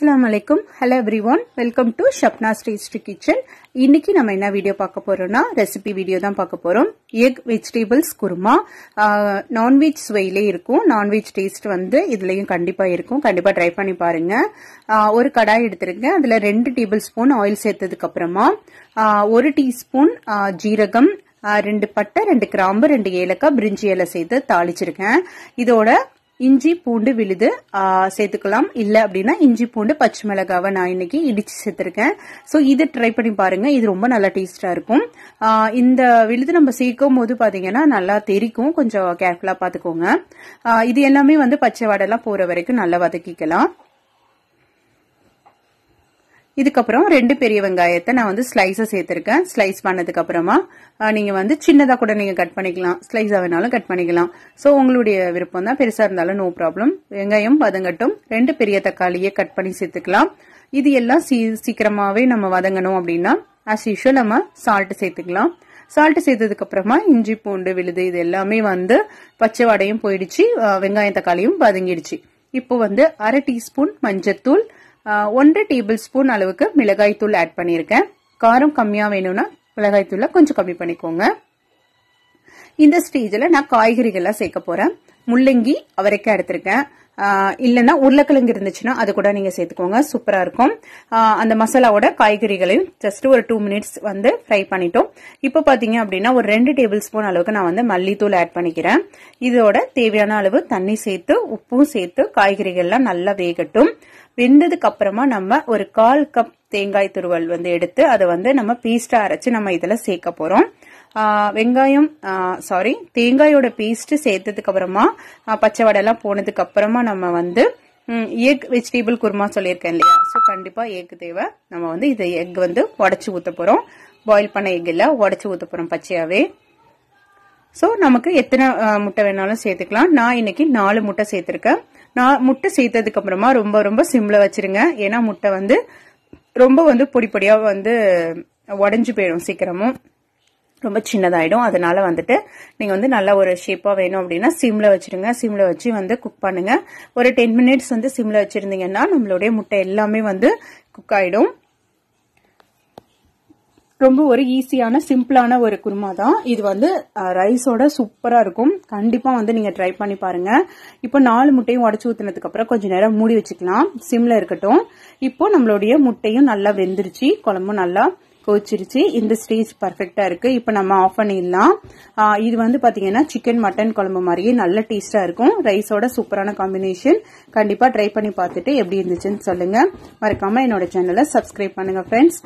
Assalamualaikum. Hello everyone. Welcome to Shapna's Tasty Kitchen. இன்னைக்கு நம்ம என்ன வீடியோ பார்க்க போறோம்னா ரெசிபி வீடியோ தான் பார்க்க போறோம். எக் வெஜிடபிள்ஸ் குருமா நான்வெஜ் சுவையிலே இருக்கும். நான்வெஜ் டேஸ்ட் வந்து இதுலயும் கண்டிப்பா இருக்கும். கண்டிப்பா ட்ரை பண்ணி பாருங்க. ஒரு கடாய் எடுத்துருங்க. அதுல 2 டேபிள் ஸ்பூன் ஆயில் சேர்த்ததுக்கு அப்புறமா 1 டீஸ்பூன் ஜீரகம், 2 பட்டை, 2 கிராம்பு, 2 ஏலக்காய், பிரிஞ்சி இலை சேர்த்து தாளிச்சிருக்கேன். இதோட இஞ்சி பூண்டு விழுது சேர்த்துக்கலாம். இல்ல அப்படின்னா இஞ்சி பூண்டு பச்சை மிளகாவை நான் இன்னைக்கு இடிச்சு சேர்த்திருக்கேன். சோ இது ட்ரை பண்ணி பாருங்க. இது ரொம்ப நல்லா டேஸ்டா இருக்கும். இந்த விழுது நம்ம சேர்க்கும் போது பாத்தீங்கன்னா நல்லா தெரிக்கும். கொஞ்சம் கேர்ஃபுல்லா பாத்துக்கோங்க. இது எல்லாமே வந்து பச்சை வாடெல்லாம் போற வரைக்கும் நல்லா வதக்கிக்கலாம். இதுக்கப்புறம் 2 பெரிய வெங்காயத்தை நான் வந்து ஸ்லைஸா சேர்த்திருக்கேன். ஸ்லைஸ் பண்ணதுக்கு அப்புறமா நீங்க வந்து சின்னதா கூட நீங்க கட் பண்ணிக்கலாம். ஸ்லைஸா வேணாலும் கட் பண்ணிக்கலாம். சோ உங்களுடைய விருப்பம் தான். பெருசா இருந்தாலும் நோ ப்ராப்ளம். வெங்காயம் வதங்கட்டும். 2 பெரிய தக்காளியை கட் பண்ணி சேர்த்துக்கலாம். இது எல்லாம் சீக்கிரமாவே நம்ம வதங்கணும் அப்படின்னா as usual நம்ம சால்ட் சேர்த்துக்கலாம். சால்ட் சேர்த்ததுக்கு அப்புறமா இஞ்சி பூண்டு விழுது இது எல்லாமே வந்து பச்சை வாடையும் போயிடுச்சு. வெங்காயம் தக்காளியும் வதங்கிடுச்சு. இப்போ வந்து 1/2 டீஸ்பூன் மஞ்சத்தூள், 1 டேபிள் ஸ்பூன் அளவுக்கு மிளகாய் தூள் ஆட் பண்ணிருக்கேன். காரம் கம்மியா வேணும்னா மிளகாய் தூளை கொஞ்சம் கம்மி பண்ணிக்கோங்க. இந்த ஸ்டேஜ்ல நான் காய்கறிகள்லாம் சேர்க்க போறேன். முள்ளங்கி, அவரைக்காய் எடுத்திருக்கேன். இல்லைன்னா உருளைக்கிழங்கு இருந்துச்சுன்னா அது கூட நீங்க சேர்த்துக்கோங்க. சூப்பரா இருக்கும். அந்த மசாலாவோட காய்கறிகளையும் ஜஸ்ட் ஒரு 2 மினிட்ஸ் வந்து ஃப்ரை பண்ணிட்டோம். இப்போ பாத்தீங்க அப்படின்னா ஒரு 2 டேபிள் ஸ்பூன் அளவுக்கு நான் வந்து மல்லித்தூள் ஆட் பண்ணிக்கிறேன். இதோட தேவையான அளவு தண்ணி சேர்த்து உப்பும் சேர்த்து காய்கறிகள்லாம் நல்லா வேகட்டும். வெந்ததுக்கு அப்புறமா நம்ம ஒரு 1/4 கப் தேங்காய் துருவல் வந்து எடுத்து அதை வந்து நம்ம பேஸ்டா அரைச்சு நம்ம இதுல சேர்க்க போறோம். தேங்காயோட பேஸ்ட் சேர்த்ததுக்கு அப்புறமா பச்சை வடெல்லாம் போனதுக்கு அப்புறமா நம்ம வந்து எக் வெஜிடபிள் குருமா சொல்லியிருக்கேன் இல்லையா. சோ கண்டிப்பா எக் தேவை. நம்ம வந்து இது எக் வந்து உடைச்சு ஊத்த போறோம். பாயில் பண்ண எக் இல்ல, உடைச்சு ஊத்த போறோம் பச்சையாவே. சோ நமக்கு எத்தனை முட்டை வேணாலும் சேர்த்துக்கலாம். நான் இன்னைக்கு 4 முட்டை சேர்த்திருக்கேன். நான் முட்டை சேர்த்ததுக்கு அப்புறமா ரொம்ப சிம்ல வச்சிருங்க. ஏன்னா முட்டை வந்து ரொம்ப வந்து பொடி பொடியா வந்து உடைஞ்சு போயிடும், சீக்கிரமும் ரொம்ப சின்னதாயிடும். அதனால வந்துட்டு நீங்க வந்து நல்ல ஒரு ஷேப்பா வேணும் அப்படின்னா சிம்ல வச்சிருங்க. சிம்ல வச்சு வந்து குக் பண்ணுங்க. ஒரு 10 மினிட்ஸ் வந்து சிம்ல வச்சிருந்தீங்கன்னா நம்மளுடைய முட்டை எல்லாமே வந்து குக் ஆயிடும். ரொம்ப ஒரு ஈஸியான சிம்பிளான ஒரு குருமா தான். இது வந்து ரைஸோட சூப்பரா இருக்கும். கண்டிப்பா வந்து நீங்க ட்ரை பண்ணி பாருங்க. இப்போ 4 முட்டையும் உடைச்சு ஊத்தினதுக்கு அப்புறம் கொஞ்ச நேரம் மூடி வச்சுக்கலாம். சிம்ல இருக்கட்டும். இப்போ நம்மளுடைய முட்டையும் நல்லா வெந்துருச்சு. குழம்பும் நல்லா கொதிச்சிருச்சு. இந்த ஸ்டேஜ் பர்ஃபெக்டா இருக்கு. இப்போ நம்ம ஆஃப் பண்ணிடலாம். இது வந்து பாத்தீங்கன்னா சிக்கன் மட்டன் குழம்பு மாதிரியே நல்ல டேஸ்டா இருக்கும். ரைஸோட சூப்பரான காம்பினேஷன். கண்டிப்பா ட்ரை பண்ணி பார்த்துட்டு எப்படி இருந்துச்சுன்னு சொல்லுங்க. மறக்காம என்னோட சேனலை சப்ஸ்கிரைப் பண்ணுங்க ஃப்ரெண்ட்ஸ்.